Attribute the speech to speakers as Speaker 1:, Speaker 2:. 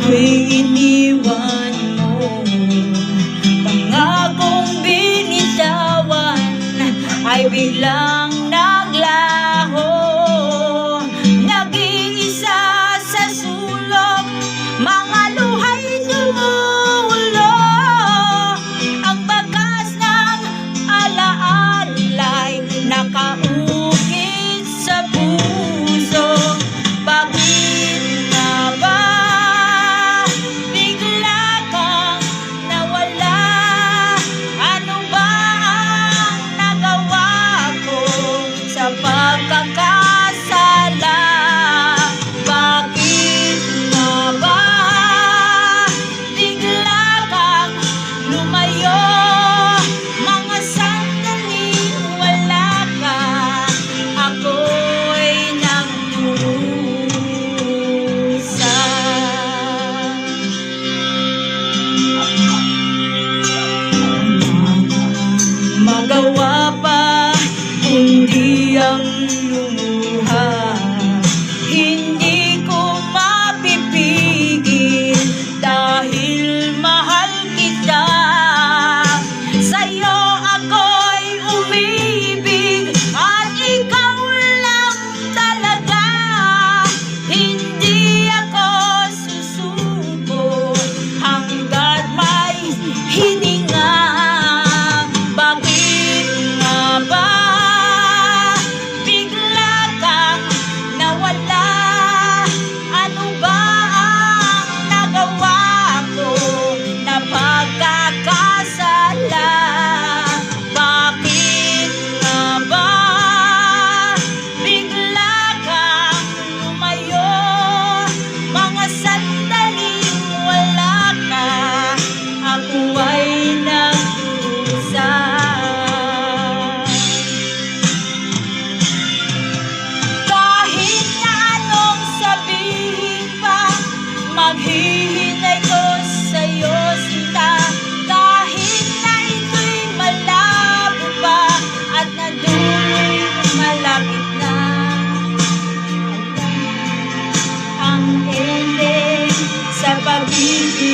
Speaker 1: tuwing iniwan mo. Pangakong binitawan ay biglang naglaho. Naging isa sa sulok, mga luha'y sumulo. Ang bagas ng alaala'y nakaukit sa puso. Bakit nga ba bigla kang nawala? Ano ba ang nagawa ko sa pagkakasala? Bakit nga ba bigla kang lumayo? Mga sandaling wala ka, ako'y nagdurusa. Magawa pa kundi ang lumuha. Hindi ko mapipigil dahil mahal kita. Sa'yo ako'y umibig at ikaw lang talaga. Hindi ako susuko hanggat may hininga. Bakit nga ba bigla kang nawala? Ano ba ang nagawa ko na pagkakasala? Bakit nga ba bigla kang lumayo? Mga sandaling wala ka, ako ay nagdurusa. Kahit na anong sabihin pa, maghihinay ko sa'yo, sinta. Kahit na ito'y malabo pa at na dulo'y malapit na. Ang ending sa pag-ibig